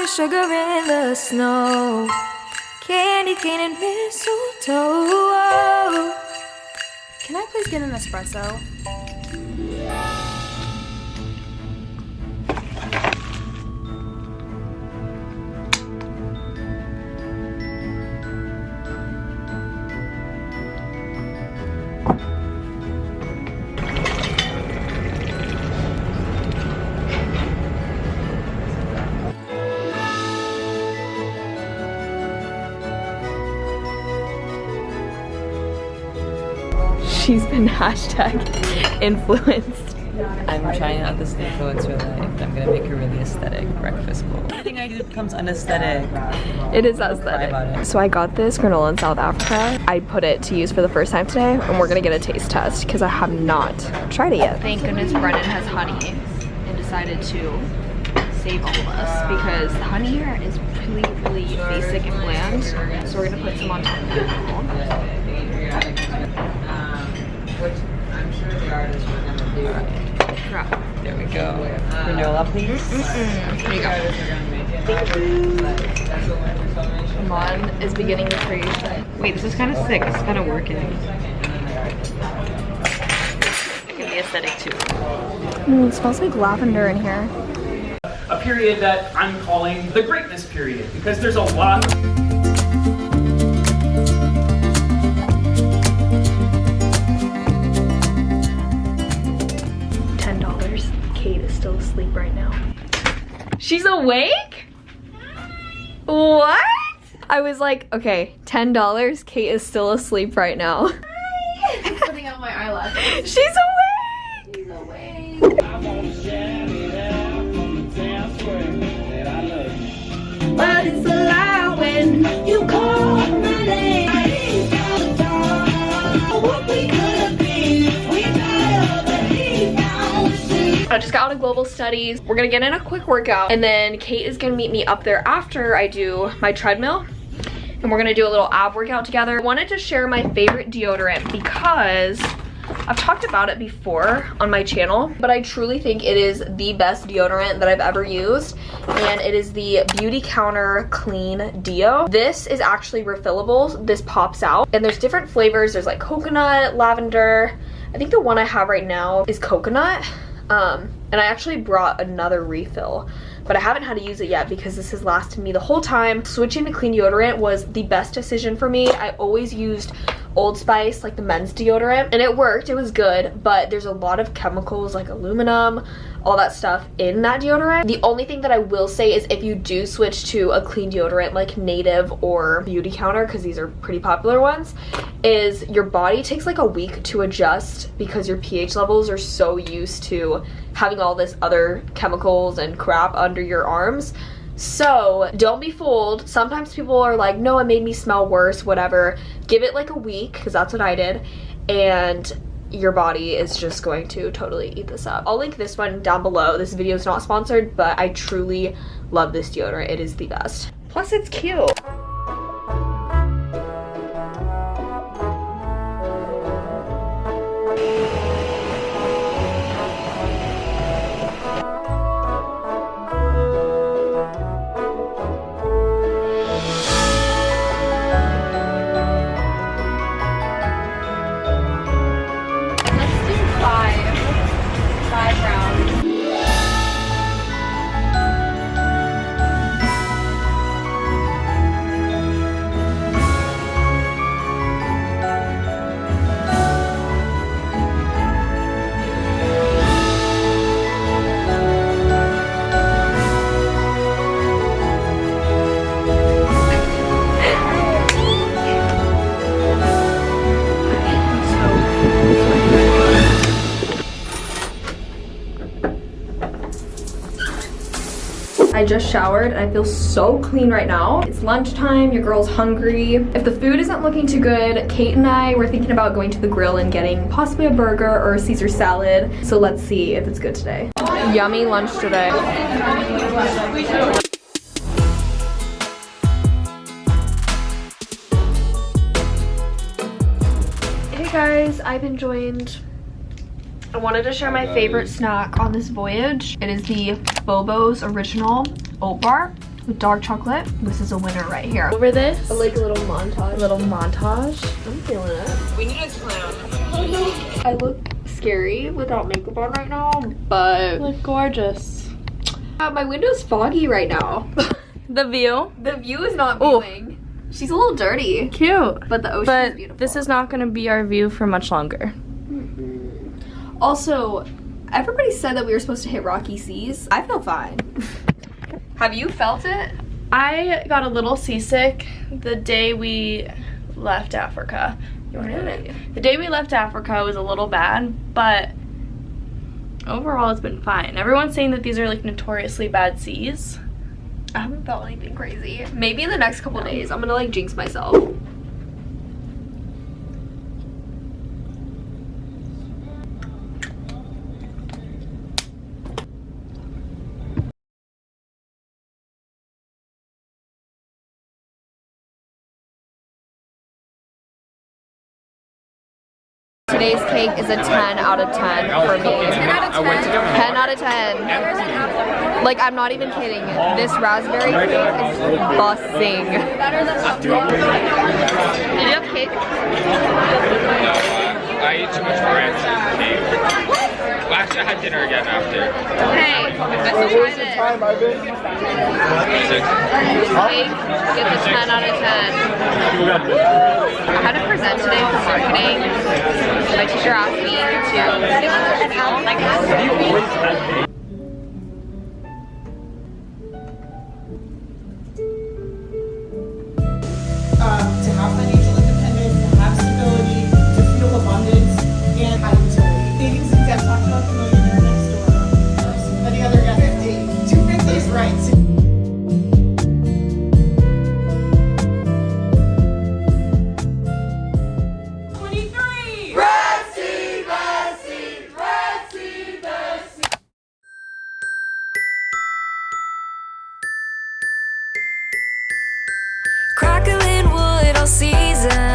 the sugar in the snow, candy cane and mistletoe. Can I please get an espresso? She's been hashtag influenced. I'm trying out this influencer life. I'm gonna make a really aesthetic breakfast bowl. Everything I do becomes unaesthetic. It is aesthetic. So I got this granola in South Africa. I put it to use for the first time today, and we're gonna get a taste test because I have not tried it yet. Thank goodness Brennan has honey and decided to save all of us because the honey here is really basic and bland. So we're gonna put some on top of the bowl. Which I'm sure the artists were gonna do. Crap. There we go. Granola, please. Here you go. Mom is beginning to freeze. Wait, this is kind of sick. This is kind of working. It can be aesthetic too. It smells like lavender in here. A period that I'm calling the greatness period because there's a lot. Kate is still asleep right now. She's awake? What? I was like, okay, $10. Kate is still asleep right now. I'm putting out my eyelashes. She's awake! She's awake. But it's a lie when you call my name. What we could have been, we I just got out of global studies. We're gonna get in a quick workout and then Kate is gonna meet me up there after I do my treadmill and we're gonna do a little ab workout together. I wanted to share my favorite deodorant because I've talked about it before on my channel, but I truly think it is the best deodorant that I've ever used, and it is the Beauty Counter Clean Deo. This is actually refillable. This pops out and there's different flavors. There's like coconut, lavender. I think the one I have right now is coconut. And I actually brought another refill, but I haven't had to use it yet because this has lasted me the whole time. Switching to clean deodorant was the best decision for me. I always used Old Spice, like the men's deodorant, and it worked, it was good, but there's a lot of chemicals like aluminum, all that stuff in that deodorant. The only thing that I will say is if you do switch to a clean deodorant like Native or Beauty Counter, because these are pretty popular ones, is your body takes like a week to adjust because your pH levels are so used to having all this other chemicals and crap under your arms. So don't be fooled. Sometimes people are like, no, it made me smell worse, whatever. Give it like a week, because that's what I did, and your body is just going to totally eat this up. I'll link this one down below. This video is not sponsored, but I truly love this deodorant. It is the best. Plus it's cute. I just showered and I feel so clean right now. It's lunchtime, your girl's hungry. If the food isn't looking too good, Kate and I were thinking about going to the grill and getting possibly a burger or a Caesar salad. So let's see if it's good today. Yummy lunch today. Hey guys, I've been joined. I wanted to share my favorite snack on this voyage. It is the Bobo's Original Oat Bar. with dark chocolate. This is a winner right here. Over this, Like a little montage. little montage. I'm feeling it. We need to plan. I look scary without makeup on right now, but Look gorgeous. my window's foggy right now. The view, The view is not Ooh. viewing. She's a little dirty, cute. but the ocean is But beautiful. this is not gonna be our view for much longer. Also, everybody said that we were supposed to hit rocky seas. I feel fine. Have you felt it? I got a little seasick the day we left Africa. You weren't in it. The day we left Africa was a little bad, but overall it's been fine. Everyone's saying that these are like notoriously bad seas. I haven't felt anything crazy. Maybe in the next couple days, I'm gonna like jinx myself. Today's cake is a 10 out of 10 for me. 10 out of 10? 10 out of 10. Like, I'm not even kidding. This raspberry cake is busting. Did you have cake? I ate too much ranch and cake. Well, actually, I had dinner again after. Hey, let's try this. This cake gets a 10 out of 10. I had to present today for marketing. My teacher asked me to give an out like this. To have financial independence, to have stability, to feel abundance, and utility. Savings and debt talked about the millionaire next door. The other got 50. 250 is right. Crackling wood all season.